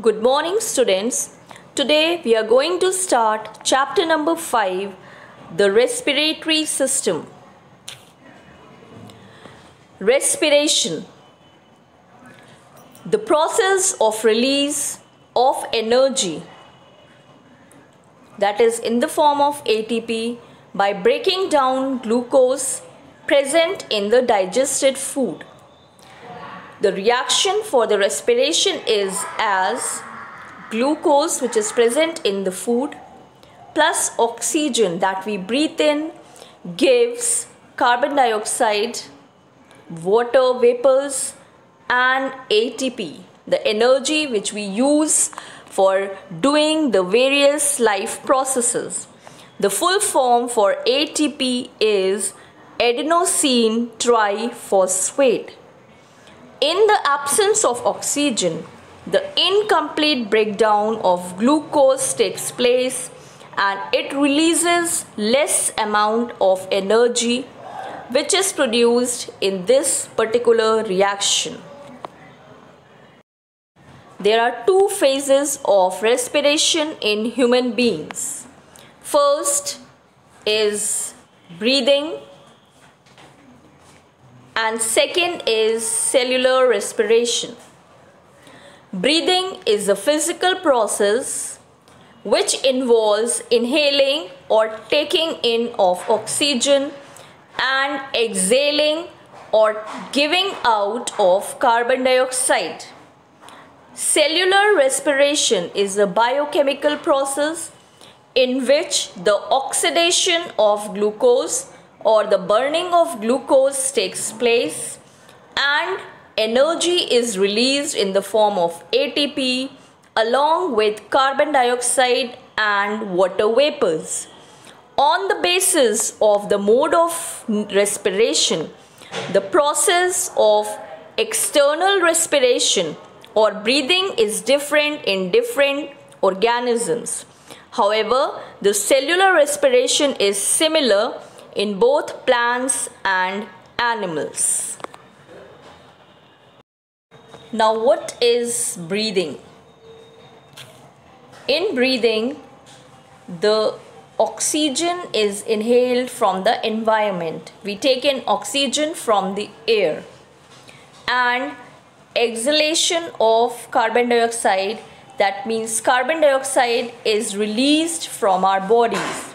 Good morning, students. Today we are going to start chapter number 5, the respiratory system. Respiration. The process of release of energy, that is in the form of ATP, by breaking down glucose present in the digested food. The reaction for the respiration is as glucose, which is present in the food, plus oxygen that we breathe in, gives carbon dioxide, water vapors, and ATP, the energy which we use for doing the various life processes. The full form for ATP is adenosine triphosphate. In the absence of oxygen, the incomplete breakdown of glucose takes place and it releases less amount of energy which is produced in this particular reaction. There are two phases of respiration in human beings. First is breathing, and second is cellular respiration. Breathing is a physical process which involves inhaling or taking in of oxygen and exhaling or giving out of carbon dioxide. Cellular respiration is a biochemical process in which the oxidation of glucose or the burning of glucose takes place and energy is released in the form of ATP along with carbon dioxide and water vapors. On the basis of the mode of respiration, the process of external respiration or breathing is different in different organisms. However, the cellular respiration is similar in both plants and animals. Now, what is breathing? In breathing, the oxygen is inhaled from the environment. We take in oxygen from the air, and exhalation of carbon dioxide, that means carbon dioxide is released from our bodies.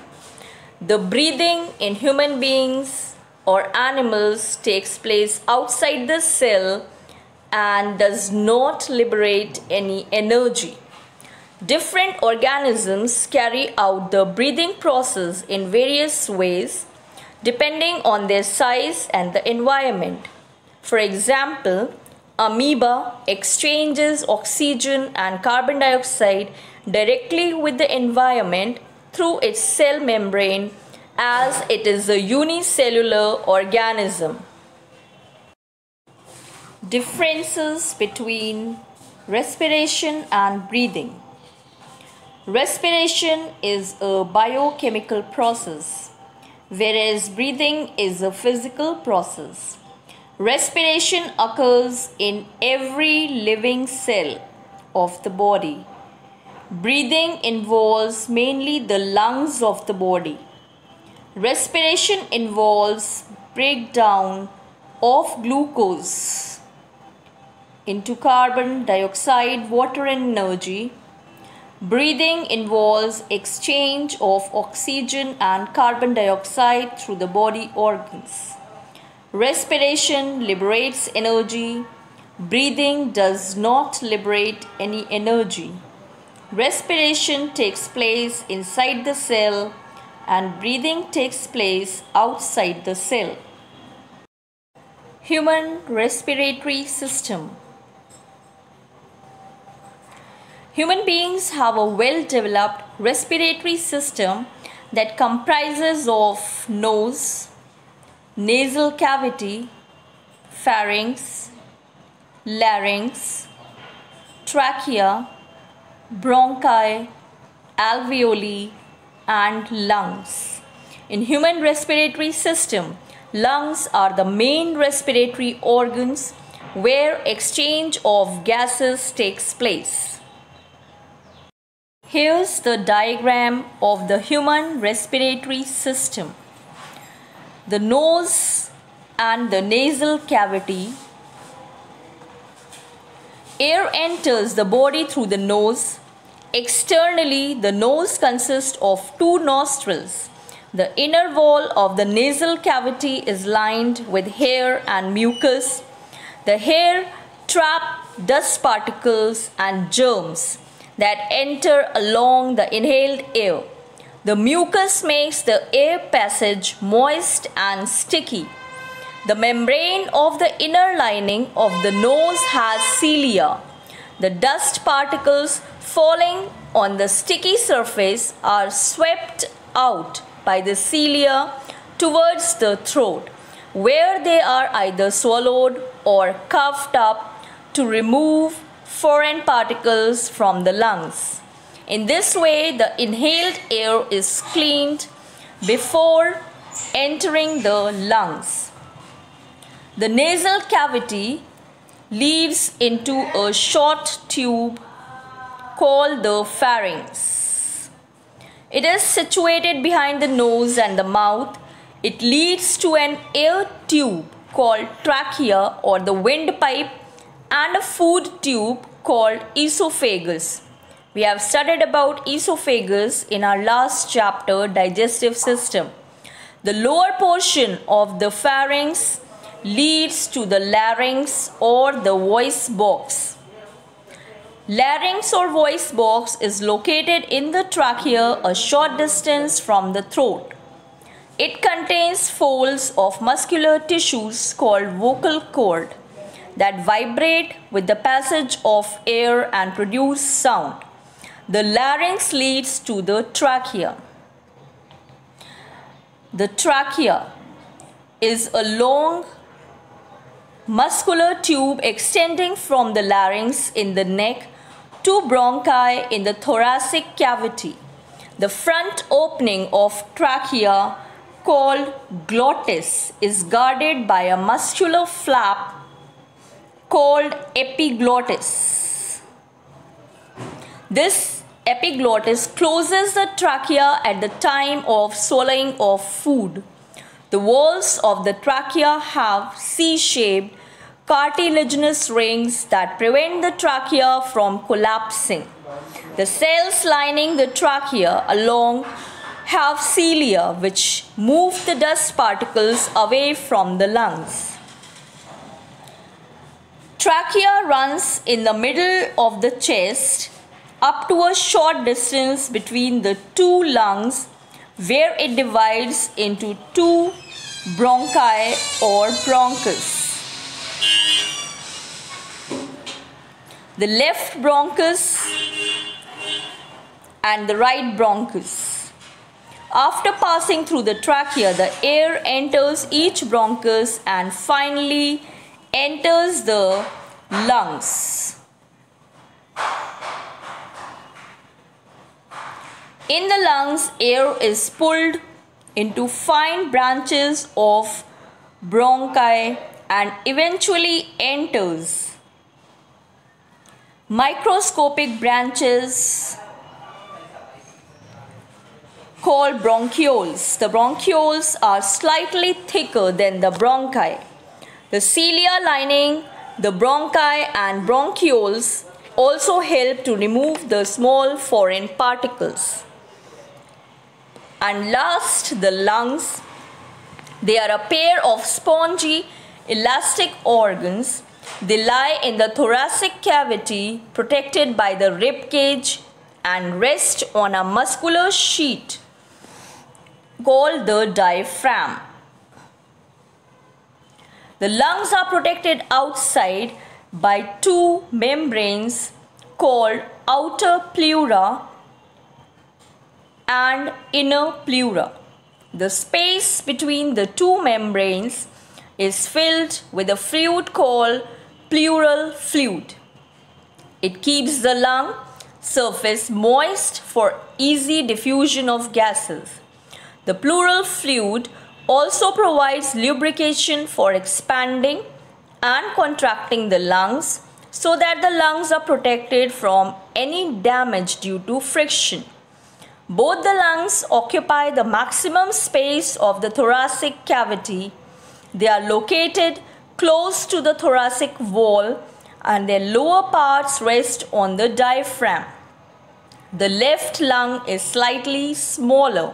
The breathing in human beings or animals takes place outside the cell and does not liberate any energy. Different organisms carry out the breathing process in various ways depending on their size and the environment. For example, amoeba exchanges oxygen and carbon dioxide directly with the environment through its cell membrane, as it is a unicellular organism. Differences between respiration and breathing. Respiration is a biochemical process, whereas breathing is a physical process. Respiration occurs in every living cell of the body. Breathing involves mainly the lungs of the body. Respiration involves breakdown of glucose into carbon dioxide, water, and energy. Breathing involves exchange of oxygen and carbon dioxide through the body organs. Respiration liberates energy. Breathing does not liberate any energy. Respiration takes place inside the cell and breathing takes place outside the cell. Human respiratory system. Human beings have a well-developed respiratory system that comprises of nose, nasal cavity, pharynx, larynx, trachea, bronchi, alveoli, and lungs. In human respiratory system, lungs are the main respiratory organs where exchange of gases takes place. Here's the diagram of the human respiratory system. The nose and the nasal cavity. Air enters the body through the nose. Externally, the nose consists of two nostrils. The inner wall of the nasal cavity is lined with hair and mucus. The hair traps dust particles and germs that enter along the inhaled air. The mucus makes the air passage moist and sticky. The membrane of the inner lining of the nose has cilia. The dust particles falling on the sticky surface are swept out by the cilia towards the throat, where they are either swallowed or coughed up to remove foreign particles from the lungs. In this way, the inhaled air is cleaned before entering the lungs. The nasal cavity leads into a short tube called the pharynx. It is situated behind the nose and the mouth. It leads to an air tube called trachea or the windpipe and a food tube called esophagus. We have studied about esophagus in our last chapter, digestive system. The lower portion of the pharynx leads to the larynx or the voice box. Larynx or voice box is located in the trachea a short distance from the throat. It contains folds of muscular tissues called vocal cord that vibrate with the passage of air and produce sound. The larynx leads to the trachea. The trachea is a long muscular tube extending from the larynx in the neck to bronchi in the thoracic cavity. The front opening of trachea, called glottis, is guarded by a muscular flap called epiglottis. This epiglottis closes the trachea at the time of swallowing of food. The walls of the trachea have C-shaped cartilaginous rings that prevent the trachea from collapsing. The cells lining the trachea along have cilia which move the dust particles away from the lungs. Trachea runs in the middle of the chest up to a short distance between the two lungs, where it divides into two bronchi or bronchus. The left bronchus and the right bronchus. After passing through the trachea, the air enters each bronchus and finally enters the lungs. In the lungs, air is pulled into fine branches of bronchi and eventually enters microscopic branches called bronchioles. The bronchioles are slightly thicker than the bronchi. The cilia lining the bronchi and bronchioles also help to remove the small foreign particles. And last, the lungs. They are a pair of spongy, elastic organs. They lie in the thoracic cavity, protected by the rib cage, and rest on a muscular sheet called the diaphragm. The lungs are protected outside by two membranes called outer pleura and inner pleura. The space between the two membranes is filled with a fluid called pleural fluid. It keeps the lung surface moist for easy diffusion of gases. The pleural fluid also provides lubrication for expanding and contracting the lungs so that the lungs are protected from any damage due to friction. Both the lungs occupy the maximum space of the thoracic cavity. They are located close to the thoracic wall and their lower parts rest on the diaphragm. The left lung is slightly smaller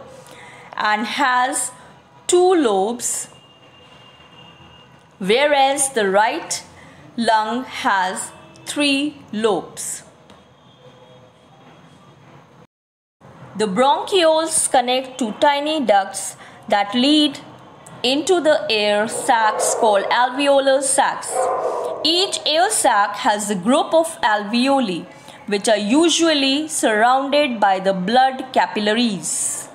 and has 2 lobes, whereas the right lung has 3 lobes. The bronchioles connect to tiny ducts that lead into the air sacs called alveolar sacs. Each air sac has a group of alveoli, which are usually surrounded by the blood capillaries.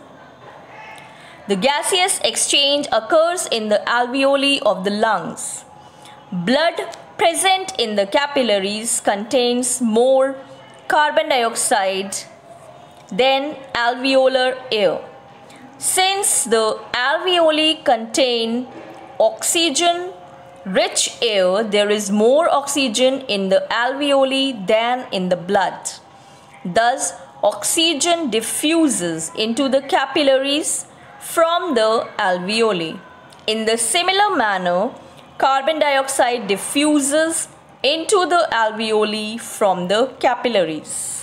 The gaseous exchange occurs in the alveoli of the lungs. Blood present in the capillaries contains more carbon dioxide than alveolar air. Since the alveoli contain oxygen-rich air, there is more oxygen in the alveoli than in the blood. Thus, oxygen diffuses into the capillaries from the alveoli. In the similar manner, carbon dioxide diffuses into the alveoli from the capillaries.